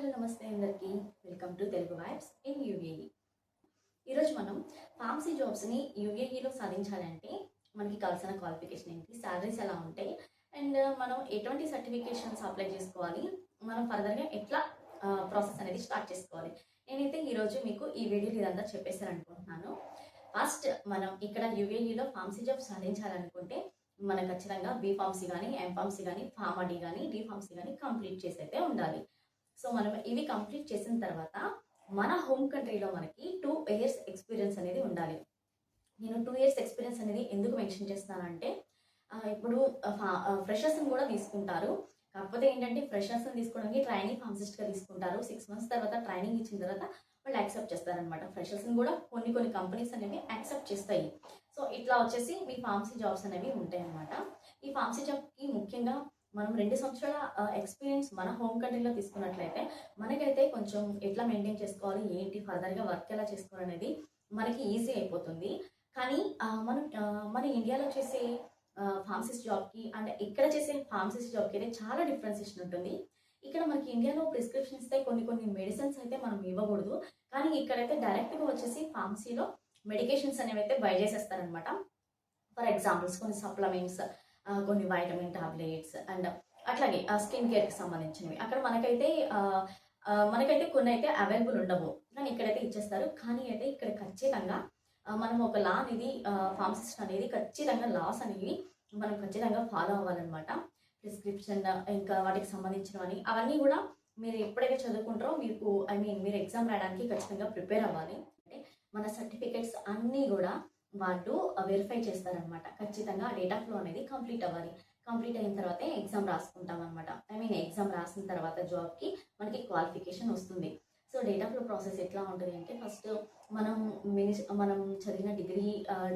Hello నమస్తే అందరికీ welcome to Telugu vibes in UAE. ఈరోజు మనం ఫార్మసీ జాబ్స్ని యూఏఈలో సాధించాలంటే మనకి కావాల్సిన క్వాలిఫికేషన్ ఏంటి, శాలరీస్ ఎలా ఉంటాయి, అండ్ మనం ఎటువంటి సర్టిఫికేషన్స్ అప్లై చేసుకోవాలి, మనం ఫర్దర్గా ఎట్లా ప్రాసెస్ అనేది స్టార్ట్ చేసుకోవాలి. నేనైతే ఈరోజు మీకు ఈ వీడియోలో ఇదంతా చెప్పేసారనుకుంటున్నాను. ఫస్ట్ మనం ఇక్కడ యూఏఈలో ఫార్మసీ జాబ్ సాధించాలనుకుంటే మనం ఖచ్చితంగా బీ ఫార్మసీ కానీ, ఎం ఫార్మసీ కానీ, ఫార్మా డి కానీ, డి ఫార్మసీ కానీ కంప్లీట్ చేసి అయితే ఉండాలి. సో మనం ఇవి కంప్లీట్ చేసిన తర్వాత మన హోమ్ కంట్రీలో మనకి 2 years ఎక్స్పీరియన్స్ అనేది ఉండాలి. నేను 2 years ఎక్స్పీరియన్స్ అనేది ఎందుకు మెన్షన్ చేస్తున్నానంటే ఇప్పుడు ఫ్రెషర్స్ని కూడా తీసుకుంటారు. కాకపోతే ఏంటంటే ఫ్రెషర్స్ని తీసుకోవడానికి ట్రైనింగ్ ఫార్మసిస్ట్గా తీసుకుంటారు. 6 months తర్వాత ట్రైనింగ్ ఇచ్చిన తర్వాత వాళ్ళు యాక్సెప్ట్ చేస్తారనమాట. ఫ్రెషర్స్ని కూడా కొన్ని కంపెనీస్ అనేవి యాక్సెప్ట్ చేస్తాయి. సో ఇట్లా వచ్చేసి మీ ఫార్మసీ జాబ్స్ అనేవి ఉంటాయి అనమాట. ఈ ఫార్మసీ జాబ్కి ముఖ్యంగా మనం 2 సంవత్సరాల ఎక్స్పీరియన్స్ మన హోమ్ కంట్రీలో తీసుకున్నట్లయితే మనకైతే కొంచెం ఎట్లా మెయింటైన్ చేసుకోవాలి, ఏంటి ఫర్దర్గా వర్క్ ఎలా చేసుకోవాలనేది మనకి ఈజీ అయిపోతుంది. కానీ మన ఇండియాలో చేసే ఫార్మసిస్ట్ జాబ్కి అండ్ ఇక్కడ చేసే ఫార్మసిస్ట్ జాబ్కి అయితే చాలా డిఫరెన్సేషన్ ఉంటుంది. ఇక్కడ మనకి ఇండియాలో ప్రిస్క్రిప్షన్ ఇస్తే కొన్ని మెడిసిన్స్ అయితే మనం ఇవ్వకూడదు. కానీ ఇక్కడైతే డైరెక్ట్గా వచ్చేసి ఫార్మసీలో మెడికేషన్స్ అనేవి అయితే బై చేసేస్తారనమాట. ఫర్ ఎగ్జాంపుల్స్ కొన్ని సప్లిమెంట్స్, కొన్ని వైటమిన్ టాబ్లెట్స్ అండ్ అట్లాగే స్కిన్ కేర్కి సంబంధించినవి అక్కడ మనకైతే కొన్ని అయితే అవైలబుల్ ఉండవు, కానీ ఇక్కడైతే ఇచ్చేస్తారు. కానీ అయితే ఇక్కడ ఖచ్చితంగా మనం ఒక లా అనేది ఫార్మసిస్ట్ అనేది ఖచ్చితంగా లాస్ అనేవి మనం ఖచ్చితంగా ఫాలో అవ్వాలన్నమాట. ప్రిస్క్రిప్షన్ ఇంకా వాటికి సంబంధించినవని అవన్నీ కూడా మీరు ఎప్పుడైతే చదువుకుంటారో మీరు ఎగ్జామ్ రాయడానికి ఖచ్చితంగా ప్రిపేర్ అవ్వాలి. అంటే మన సర్టిఫికేట్స్ అన్నీ కూడా వాళ్ళు వెరిఫై చేస్తారనమాట. ఖచ్చితంగా డేటా ఫ్లో అనేది కంప్లీట్ అవ్వాలి. కంప్లీట్ అయిన తర్వాత ఎగ్జామ్ రాసుకుంటాం అనమాట. ఎగ్జామ్ రాసిన తర్వాత జాబ్కి మనకి క్వాలిఫికేషన్ వస్తుంది. సో డేటా ఫ్లో ప్రాసెస్ ఎట్లా ఉంటుంది అంటే ఫస్ట్ మనం చదివిన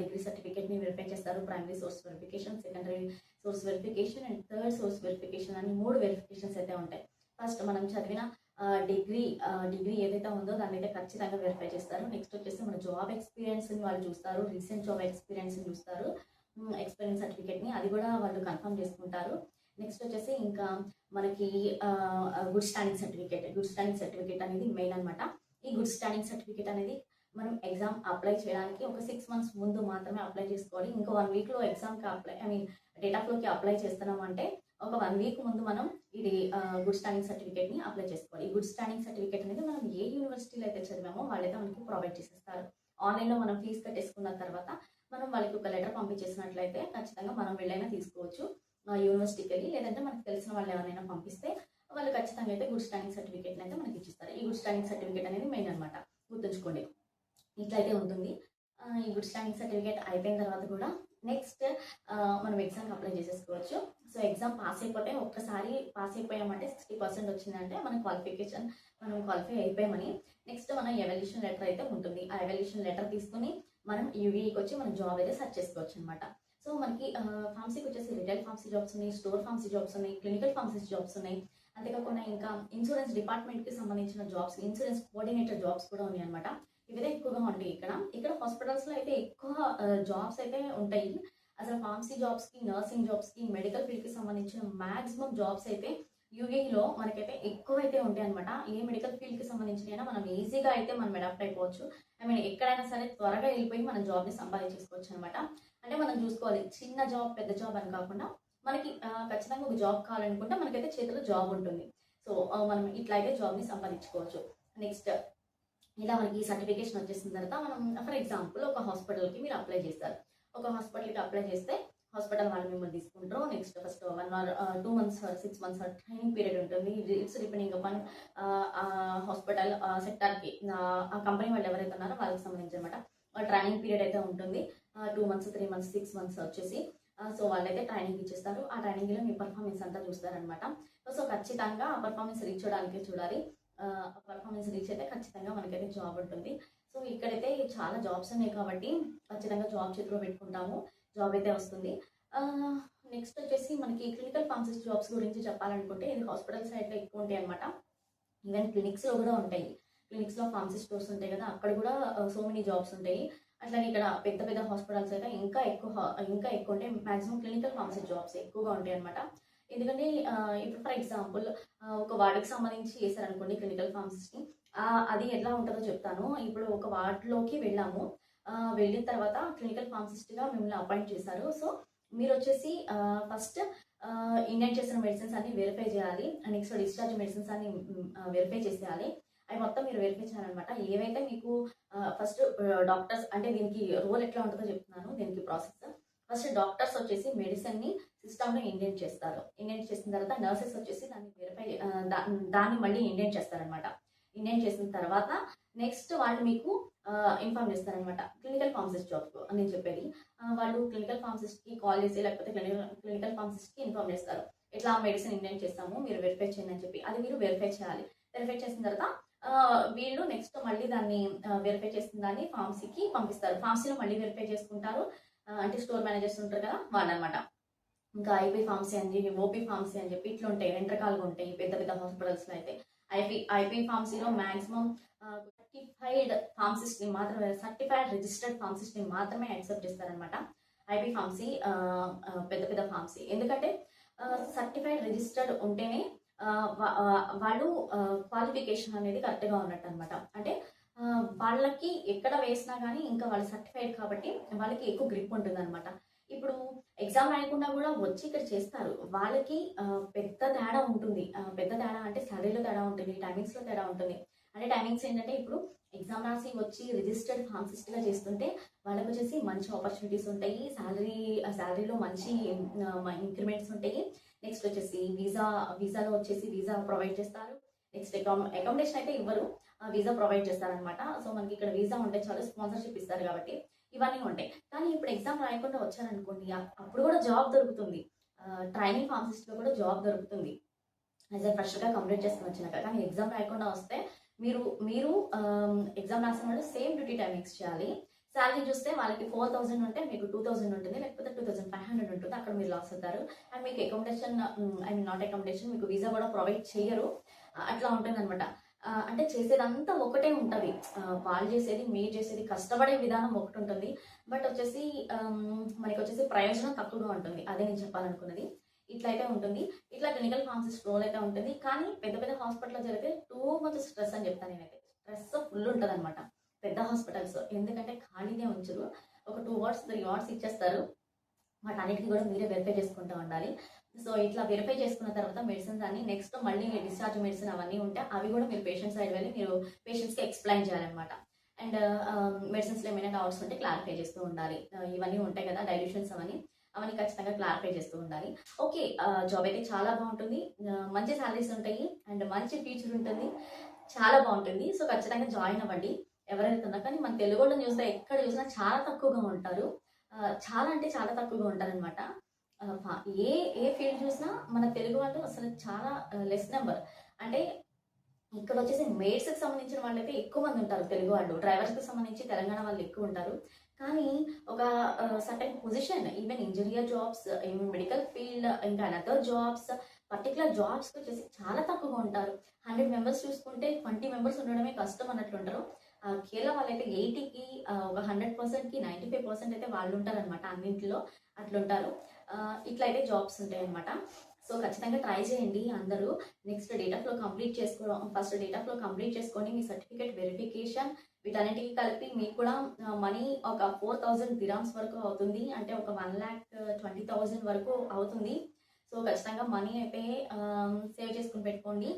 డిగ్రీ సర్టిఫికేట్ని వెరిఫై చేస్తారు. Primary source verification, secondary source verification and third source verification అని 3 వెరిఫికేషన్స్ అయితే ఉంటాయి. ఫస్ట్ మనం చదివిన డిగ్రీ ఏదైతే ఉందో దాన్ని అయితే ఖచ్చితంగా వెరిఫై చేస్తారు. నెక్స్ట్ వచ్చేసి మన జాబ్ ఎక్స్పీరియన్స్ని వాళ్ళు చూస్తారు. రీసెంట్ జాబ్ ఎక్స్పీరియన్స్ని చూస్తారు. ఎక్స్పీరియన్స్ సర్టిఫికేట్ని అది కూడా వాళ్ళు కన్ఫర్మ్ చేసుకుంటారు. నెక్స్ట్ వచ్చేసి ఇంకా మనకి గుడ్ స్టాండింగ్ సర్టిఫికేట్ అనేది మెయిన్ అనమాట. ఈ గుడ్ స్టాండింగ్ సర్టిఫికేట్ అనేది మనం ఎగ్జామ్ అప్లై చేయడానికి ఒక 6 months ముందు మాత్రమే అప్లై చేసుకోవాలి. ఇంకో 1 weekలో ఎగ్జామ్కి డేటా ఫ్లోకి అప్లై చేస్తున్నాం అంటే ఒక 1 week ముందు మనం ఇది గుడ్ స్టాండింగ్ సర్టిఫికేట్ని అప్లై చేసుకోవాలి. ఈ గుడ్ స్టాండింగ్ సర్టిఫికేట్ అనేది మనం ఏ యూనివర్సిటీలో అయితే చదివామో వాళ్ళైతే మనకి ప్రొవైడ్ చేసేస్తారు. ఆన్లైన్లో మనం ఫీజు కట్టేసుకున్న తర్వాత మనం వాళ్ళకి ఒక లెటర్ పంపించేసినట్లయితే ఖచ్చితంగా మనం వెళ్ళైనా తీసుకోవచ్చు యూనివర్సిటీకి వెళ్ళి. లేదంటే మనకు తెలిసిన వాళ్ళు ఎవరైనా పంపిస్తే వాళ్ళు ఖచ్చితంగా అయితే గుడ్ స్టాండింగ్ సర్టిఫికేట్ని అయితే మనకి ఇచ్చిస్తారు. ఈ గుడ్ స్టాండింగ్ సర్టిఫికేట్ అనేది మెయిన్ అనమాట, గుర్తుంచుకోండి. ఇట్లయితే ఉంటుంది. ఈ గుడ్ స్టాండింగ్ సర్టిఫికేట్ అయిపోయిన తర్వాత కూడా నెక్స్ట్ మనం ఎగ్జామ్కి అప్లై చేసేసుకోవచ్చు. సో ఎగ్జామ్ పాస్ అయిపోతే ఒక్కసారి పాస్ అయిపోయామంటే 60% వచ్చిందంటే మనం క్వాలిఫై అయిపోయామని. నెక్స్ట్ మన ఎవల్యూషన్ లెటర్ అయితే ఉంటుంది. ఆ ఎవల్యూషన్ లెటర్ తీసుకుని మనం యూఏఈకి వచ్చి మనం జాబ్ అయితే సెర్చ్ చేసుకోవచ్చు అనమాట. సో మనకి ఫార్మసీకి వచ్చేసి రిటైల్ ఫార్మసీ జాబ్స్ ఉన్నాయి, స్టోర్ ఫార్మసీ జాబ్స్ ఉన్నాయి, క్లినికల్ ఫార్మసిస్ట్ జాబ్స్ ఉన్నాయి. అంతేకాకుండా ఇంకా ఇన్సూరెన్స్ డిపార్ట్మెంట్కి సంబంధించిన జాబ్స్, ఇన్సూరెన్స్ కోఆర్డినేటర్ జాబ్స్ కూడా ఉన్నాయి అనమాట. ఇవైతే ఎక్కువగా ఉంటాయి. ఇక్కడ హాస్పిటల్స్లో అయితే ఎక్కువ జాబ్స్ అయితే ఉంటాయి. అసలు ఫార్మసీ జాబ్స్కి, నర్సింగ్ జాబ్స్కి, మెడికల్ ఫీల్డ్కి సంబంధించిన మ్యాక్సిమం జాబ్స్ అయితే యూఏఈలో మనకైతే ఎక్కువైతే ఉంటాయి అనమాట. ఏ మెడికల్ ఫీల్డ్కి సంబంధించిన మనం ఈజీగా అయితే మనం అడాప్ట్ అయిపోవచ్చు. ఎక్కడైనా సరే త్వరగా వెళ్ళిపోయి మనం జాబ్ని సంపాదించేసుకోవచ్చు అనమాట. అంటే మనం చూసుకోవాలి, చిన్న జాబ్ పెద్ద జాబ్ అని కాకుండా మనకి ఖచ్చితంగా ఒక జాబ్ కావాలనుకుంటే మనకైతే చేతిలో జాబ్ ఉంటుంది. సో మనం ఇట్లా అయితే జాబ్ని సంపాదించుకోవచ్చు. నెక్స్ట్ ఇలా మనకి ఈ సర్టిఫికేషన్ వచ్చేసిన తర్వాత మనం ఫర్ ఎగ్జాంపుల్ ఒక హాస్పిటల్కి మీరు అప్లై చేస్తారు. ఒక హాస్పిటల్కి అప్లై చేస్తే హాస్పిటల్ వాళ్ళు మిమ్మల్ని తీసుకుంటారు. Next first 1 or 2 months 6 months training period ఉంటుంది. ఇట్స్ డిపెండింగ్ అపాన్ హాస్పిటల్ సెక్టార్కి ఆ కంపెనీ వాళ్ళు ఎవరైతే ఉన్నారో వాళ్ళకి సంబంధించి అనమాట. ట్రైనింగ్ పీరియడ్ అయితే ఉంటుంది. 2 months 3 months 6 months వచ్చేసి సో వాళ్ళైతే ట్రైనింగ్ ఇచ్చేస్తారు. ఆ ట్రైనింగ్లో మీ పర్ఫార్మెన్స్ అంతా చూస్తారనమాట. సో ఖచ్చితంగా ఆ పర్ఫార్మెన్స్ రీచ్ అవడానికి చూడాలి. పర్ఫార్మెన్స్ రీచ్ అయితే ఖచ్చితంగా మనకైతే జాబ్ ఉంటుంది. సో ఇక్కడైతే చాలా జాబ్స్ ఉన్నాయి కాబట్టి ఖచ్చితంగా జాబ్ చేతిలో పెట్టుకుంటాము, జాబ్ అయితే వస్తుంది. నెక్స్ట్ వచ్చేసి మనకి క్లినికల్ ఫార్మసిస్ట్ జాబ్స్ గురించి చెప్పాలనుకుంటే ఇది హాస్పిటల్ సైడ్లో ఎక్కువ ఉంటాయి అనమాట. ఈవెన్ క్లినిక్స్లో కూడా ఉంటాయి. క్లినిక్స్లో ఫార్మసీ స్టోర్స్ ఉంటాయి కదా, అక్కడ కూడా సో మెనీ జాబ్స్ ఉంటాయి. అట్లాగే ఇక్కడ పెద్ద హాస్పిటల్స్ అయితే ఇంకా ఎక్కువ ఉంటాయి. మ్యాక్సిమం క్లినికల్ ఫార్మసీ జాబ్స్ ఎక్కువగా ఉంటాయి అనమాట. ఎందుకంటే ఇప్పుడు ఫర్ ఎగ్జాంపుల్ ఒక వార్డుకి సంబంధించి చేశారనుకోండి క్లినికల్ ఫార్మసిస్ట్‌ని. అది ఎలా ఉంటదో చెప్తాను. ఇప్పుడు ఒక వార్డ్‌లోకి వెళ్ళాము. వెళ్ళిన తర్వాత క్లినికల్ ఫార్మసిస్ట్‌గా మిమ్మల్ని అపాయింట్ చేశారు. సో, మీరొచ్చేసి ఫస్ట్ ఇండెంట్ చేసిన మెడిసిన్స్ అన్నీ వెరిఫై చేయాలి. నెక్స్ట్ డిశ్చార్జ్ మెడిసిన్స్ అన్ని వెరిఫై చేసేయాలి. అవి మొత్తం మీరు వెరిఫై చేయాలనమాట. ఏవైతే మీకు ఫస్ట్ డాక్టర్స్ అంటే దీనికి రోల్ ఎట్లా ఉంటుందో చెప్తున్నాను. దీనికి ప్రాసెస్. ఫస్ట్ డాక్టర్స్ వచ్చేసి మెడిసిన్‌ని సిస్టమ్‌లో ఇండెంట్ చేస్తారు. ఇండెంట్ చేసిన తర్వాత నర్సెస్ వచ్చేసి దాన్ని వెరిఫై దాన్ని మళ్ళీ ఇండెంట్ చేస్తారనమాట. ఇండెంట్ చేసిన తర్వాత నెక్స్ట్ వాళ్ళు మీకు ఇన్ఫార్మ్ చేస్తారనమాట. క్లినికల్ ఫార్మసిస్ట్ జాబ్ నేను చెప్పేది. వాళ్ళు క్లినికల్ ఫార్మసిస్ట్‌కి కాల్ చేసి లేకపోతే క్లినికల్ ఫార్మసిస్ట్‌కి ఇన్ఫార్మ్ చేస్తారు. ఇట్లా మెడిసిన్ ఇండెంట్ చేస్తాము. మీరు వెరిఫై చేయండి అని చెప్పి. అది మీరు వెరిఫై చేయాలి. వెరిఫై చేసిన తర్వాత వీళ్ళు నెక్స్ట్ మళ్ళీ దాన్ని వెరిఫై చేసిన దాన్ని ఫార్మసీకి పంపిస్తారు. ఫార్మసీలో మళ్ళీ వెరిఫై చేసుకుంటారు. అంటే స్టోర్ మేనేజర్స్ ఉంటారు కదా వాళ్ళనమాట. ఇంకా ఐపీ ఫార్మసీ అని చెప్పి, ఓపీ ఫార్మసీ అని చెప్పి ఇట్లా ఉంటాయి. 2 రకాలుగా ఉంటాయి పెద్ద పెద్ద హాస్పిటల్స్‌లో అయితే. ఐపీ ఫార్మసీలో మాక్సిమం సర్టిఫైడ్ ఫార్మసిస్ట్‌ని మాత్రమే సర్టిఫైడ్ రిజిస్టర్డ్ ఫార్మసిస్ట్‌ని మాత్రమే యాక్సెప్ట్ చేస్తారనమాట. ఐపీ ఫార్మసీ పెద్ద పెద్ద ఫార్మసీ. ఎందుకంటే సర్టిఫైడ్ రిజిస్టర్డ్ ఉంటేనే వాళ్ళు క్వాలిఫికేషన్ అనేది కరెక్ట్‌గా ఉన్నట్టనమాట. అంటే వాళ్ళకి ఎక్కడ వేసినా గానీ ఇంకా వాళ్ళు సర్టిఫైడ్ కాబట్టి వాళ్ళకి ఎక్కువ గ్రిప్ ఉంటుందనమాట. ఇప్పుడు ఎగ్జామ్ రాయకుండా కూడా వచ్చి ఇక్కడ చేస్తారు. వాళ్ళకి పెద్ద తేడా ఉంటుంది. పెద్ద తేడా అంటే సాలరీలో తేడా ఉంటుంది. టైమింగ్స్‌లో తేడా ఉంటుంది. అంటే టైమింగ్స్ ఏంటంటే ఇప్పుడు ఎగ్జామ్ రాసి వచ్చి రిజిస్టర్డ్ ఫార్మసిస్ట్‌గా చేస్తుంటే వాళ్ళకొచ్చేసి మంచి ఆపర్చునిటీస్ ఉంటాయి. సాలరీలో మంచి ఇంక్రిమెంట్స్ ఉంటాయి. నెక్స్ట్ వచ్చేసి వీసాలో వచ్చేసి వీసా ప్రొవైడ్ చేస్తారు. నెక్స్ట్ అకామిడేషన్ అయితే ఇవ్వరు. వీసా ప్రొవైడ్ చేస్తారనమాట. సో మనకి ఇక్కడ వీసా ఉంటే చాలు, స్పాన్సర్‌షిప్ ఇస్తారు కాబట్టి ఇవన్నీ ఉంటాయి. కానీ ఇప్పుడు ఎగ్జామ్ రాయకుండా వచ్చారనుకోండి అప్పుడు కూడా జాబ్ దొరుకుతుంది. ట్రైనింగ్ ఫార్మసిస్ట్‌లో కూడా జాబ్ దొరుకుతుంది. యాజ్ ఎ ఫ్రెషర్‌గా కంప్లీట్ చేసుకొని వచ్చినాక. కానీ ఎగ్జామ్ రాయకుండా వస్తే మీరు మీరు ఎగ్జామ్ రాసిన వాళ్ళు సేమ్ డ్యూటీ టైమింగ్స్ చేయాలి. సాలరీ చూస్తే వాళ్ళకి 4000 ఉంటే మీకు 2000 ఉంటుంది. లేకపోతే 2500 ఉంటుంది. అక్కడ మీరు లాస్ అవుతారు. అండ్ మీకు accommodation I mean not accommodation మీకు వీసా కూడా ప్రొవైడ్ చేయరు. అట్లా ఉంటుందన్నమాట. అంటే చేసేదంతా ఒకటే ఉంటది. వాళ్ళు చేసేది, మీరు చేసేది, కష్టపడే విధానం ఒకటి ఉంటుంది. బట్ వచ్చేసి మనకొచ్చేసి ప్రయోజనం తక్కువగా ఉంటుంది. అదే నేను చెప్పాలనుకున్నది. ఇట్లా అయితే ఉంటుంది. ఇట్లా క్లినికల్ ఫార్మసిస్ట్ రోల్ అయితే ఉంటుంది. కానీ పెద్ద పెద్ద హాస్పిటల్‌లో జరిగితే టూ మచ్ స్ట్రెస్ అని చెప్తాను నేనైతే. స్ట్రెస్ ఫుల్ ఉంటదనమాట పెద్ద హాస్పిటల్స్. ఎందుకంటే ఖాళీనే ఉంచరు. ఒక 2 అవర్స్, 3 అవర్స్ ఇచ్చేస్తారు. వాటన్నిటికి కూడా మీరే వెరిఫై చేసుకుంటూ ఉండాలి. సో ఇట్లా వెరిఫై చేసుకున్న తర్వాత మెడిసిన్స్ అన్ని నెక్స్ట్ మళ్ళీ డిశ్చార్జ్ మెడిసిన్ అవన్నీ ఉంటే అవి కూడా మీరు పేషెంట్ సైడ్ వెళ్ళి మీరు పేషెంట్స్‌కి ఎక్స్‌ప్లెయిన్ చేయాలన్నమాట. అండ్ మెడిసిన్స్‌లో ఏమైనా డౌట్స్ ఉంటే క్లారిఫై చేస్తూ ఉండాలి. ఇవన్నీ ఉంటాయి కదా డైల్యూషన్స్ అవన్నీ ఖచ్చితంగా క్లారిఫై చేస్తూ ఉండాలి. ఓకే. జాబ్ అయితే చాలా బాగుంటుంది. మంచి సాలరీస్ ఉంటాయి. అండ్ మంచి ఫ్యూచర్ ఉంటుంది. చాలా బాగుంటుంది. సో ఖచ్చితంగా జాయిన్ అవ్వండి. ఎవరైతే ఉన్నా కానీ మన తెలుగు వాళ్ళని చూస్తే ఎక్కడ చూసినా చాలా తక్కువగా ఉంటారు. చాలా అంటే చాలా తక్కువగా ఉంటారనమాట. ఏ ఏ ఫీల్డ్ చూసినా మన తెలుగు వాళ్ళు అసలు చాలా లెస్ నెంబర్. అంటే ఇక్కడొచ్చేసి మెయిడ్స్‌కి సంబంధించిన వాళ్ళైతే ఎక్కువ మంది ఉంటారు తెలుగు వాళ్ళు. డ్రైవర్స్‌కి సంబంధించి తెలంగాణ వాళ్ళు ఎక్కువ ఉంటారు. కానీ ఒక certain position even engineer jobs, even medical field ఇంకా అనదర్ జాబ్స్, పర్టిక్యులర్ జాబ్స్‌కొచ్చేసి చాలా తక్కువగా ఉంటారు. 100 మెంబర్స్ చూసుకుంటే 20 మెంబర్స్ ఉండడమే కష్టం అన్నట్లుంటారు. కేరళ వాళ్ళైతే 80కి ఒక 100%కి 95% అయితే వాళ్ళుంటారనమాట అన్నింటిలో అట్లుంటారు. ఇట్లా అయితే జాబ్స్ ఉంటాయన్నమాట. సో ఖచ్చితంగా ట్రై చేయండి అందరూ. Next data flow complete first data flow complete చేసుకొని మీ సర్టిఫికేట్ వెరిఫికేషన్ వీటన్నిటికి కలిపి మీకు కూడా మనీ ఒక 4000 దిరామ్స్ వరకు అవుతుంది. అంటే ఒక 1,20,000 వరకు అవుతుంది. సో ఖచ్చితంగా మనీ అయితే సేవ్ చేసుకొని పెట్టుకోండి.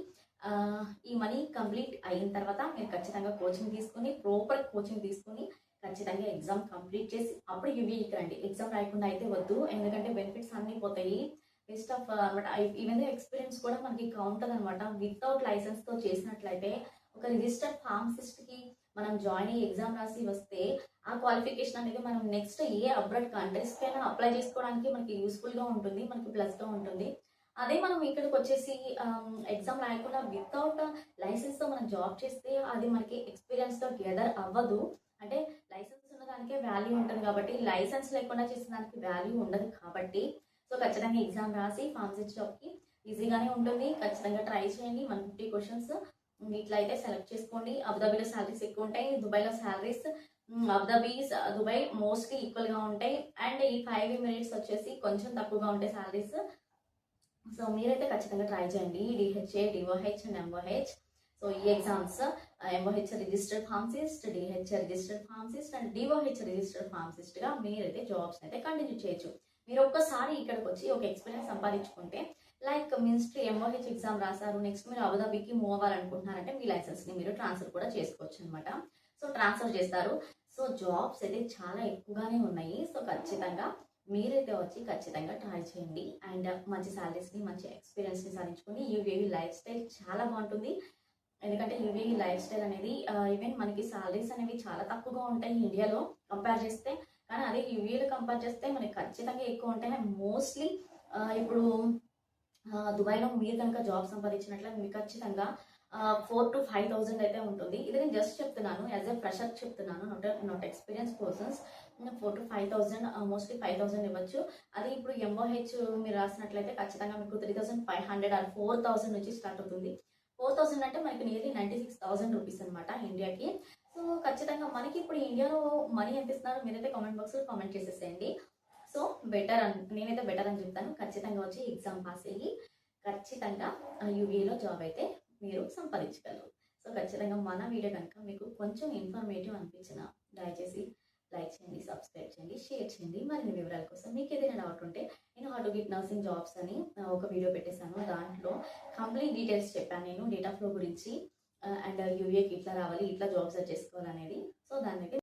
ఈ మనీ కంప్లీట్ అయిన తర్వాత మీరు ఖచ్చితంగా కోచింగ్ తీసుకొని ప్రాపర్ కోచింగ్ తీసుకొని ఖచ్చితంగా ఎగ్జామ్ కంప్లీట్ చేసి అప్పుడు యూవీకి రండి. ఎగ్జామ్ రాయకుండా అయితే వద్దు. ఎందుకంటే బెనిఫిట్స్ అన్నీ పోతాయి. వేస్ట్ ఆఫ్ అనమాట. ఈవెన్ ఎక్స్పీరియన్స్ కూడా మనకి కౌంటర్ అనమాట. వితౌట్ లైసెన్స్‌తో చేసినట్లయితే ఒక రిజిస్టర్డ్ ఫార్మసిస్ట్‌కి మనం జాయిన్ అయ్యి ఎగ్జామ్ రాసి వస్తే ఆ క్వాలిఫికేషన్ అనేది మనం నెక్స్ట్ ఏ అబ్రాడ్ కంట్రీస్‌కైనా అప్లై చేసుకోవడానికి మనకి యూస్‌ఫుల్‌గా ఉంటుంది. మనకి ప్లస్‌గా ఉంటుంది. అదే మనం ఇక్కడికి వచ్చేసి ఎగ్జామ్ రాయకుండా వితౌట్ లైసెన్స్‌తో మనం జాబ్ చేస్తే అది మనకి ఎక్స్పీరియన్స్‌గా గెదర్ అవ్వదు. అంటే లైసెన్స్ ఉన్నదానికే వాల్యూ ఉంటుంది కాబట్టి లైసెన్స్ లేకుండా చేసిన దానికి వాల్యూ ఉండదు కాబట్టి సో ఖచ్చితంగా ఎగ్జామ్ రాసి ఫార్మసిస్ట్ జాబ్‌కి ఈజీగానే ఉంటుంది. ఖచ్చితంగా ట్రై చేయండి. 150 క్వెషన్స్ ఇట్లా అయితే సెలెక్ట్ చేసుకోండి. అబుదాబిలో సాలరీస్ ఎక్కువ ఉంటాయి. దుబాయ్‌లో సాలరీస్ దుబాయ్ మోస్ట్‌లీ ఈక్వల్‌గా ఉంటాయి. అండ్ ఈ 5 ఎమిరేట్స్ వచ్చేసి కొంచెం తక్కువగా ఉంటాయి సాలరీస్. సో మీరైతే ఖచ్చితంగా ట్రై చేయండి. DHA, DOH and MOH. So ఈ exams MOH registered pharmacist, DH registered pharmacist and DOH registered ఫార్మసిస్ట్గా మీరైతే జాబ్స్ అయితే కంటిన్యూ చేయొచ్చు. మీరు ఒక్కసారి ఇక్కడికి వచ్చి ఒక ఎక్స్పీరియన్స్ సంపాదించుకుంటే, లైక్ మినిస్ట్రీ ఎంఓహెచ్ ఎగ్జామ్ రాశారు, నెక్స్ట్ మీరు అబుదాబికి మూవ్ అవ్వాలనుకుంటున్నారంటే మీ లైసెన్స్ని మీరు ట్రాన్స్ఫర్ కూడా చేసుకోవచ్చు అనమాట. సో ట్రాన్స్ఫర్ చేస్తారు. సో జాబ్స్ అయితే చాలా ఎక్కువగానే ఉన్నాయి. సో ఖచ్చితంగా మీరైతే వచ్చి ఖచ్చితంగా ట్రై చేయండి అండ్ మంచి శాలరీస్ని, మంచి ఎక్స్పీరియన్స్ని సాధించుకొని యూఏఈ లైఫ్ స్టైల్ చాలా బాగుంటుంది. ఎందుకంటే యూఏఈ లైఫ్ స్టైల్ అనేది ఈవెన్ మనకి శాలరీస్ అనేవి చాలా తక్కువగా ఉంటాయి ఇండియాలో కంపేర్ చేస్తే. కానీ అదే యూఏఈలో కంపేర్ చేస్తే మనకి ఖచ్చితంగా ఎక్కువ ఉంటాయి. మోస్ట్లీ ఇప్పుడు దుబాయ్లో మీరు కనుక జాబ్ సంపాదించినట్లయితే మీకు ఖచ్చితంగా 4,000 to 5,000 అయితే ఉంటుంది. ఇది నేను జస్ట్ చెప్తున్నాను, యాజ్ ఎ ఫ్రెషర్ చెప్తున్నాను, not experience persons. 4,000 to 5,000, mostly 5,000 ఇవ్వచ్చు. అది ఇప్పుడు ఎంఓహెచ్ మీరు రాసినట్లయితే ఖచ్చితంగా మీకు 3,500 ఆర్ 4,000 నుంచి స్టార్ట్ అవుతుంది. 4,000 అంటే మనకి నియర్లీ 96,000 రూపీస్ అనమాట ఇండియాకి. సో ఖచ్చితంగా మనకి ఇప్పుడు ఇండియాలో మనీ ఎంత ఇస్తున్నారో మీరైతే కామెంట్ బాక్స్లో కామెంట్ చేసేసేయండి. సో బెటర్ అని నేనైతే బెటర్ అని చెప్తాను. ఖచ్చితంగా వచ్చి ఎగ్జామ్ పాస్ అయ్యి ఖచ్చితంగా యూఏలో జాబ్ అయితే మీరు సంపాదించగలరు. సో ఖచ్చితంగా మన వీడియో కనుక మీకు కొంచెం ఇన్ఫర్మేటివ్ అనిపించిన దయచేసి లైక్ చేయండి, సబ్స్క్రైబ్ చేయండి, షేర్ చేయండి. మరిన్ని వివరాల కోసం మీకు ఏదైనా డౌట్ ఉంటే నేను how to get nursing jobs అని ఒక వీడియో పెట్టేశాను. దాంట్లో కంప్లీట్ డీటెయిల్స్ చెప్పాను నేను డేటా ఫ్లో గురించి అండ్ యూఏకి ఇట్లా రావాలి, ఇట్లా జాబ్స్ చేసుకోవాలనేది. సో దాన్ని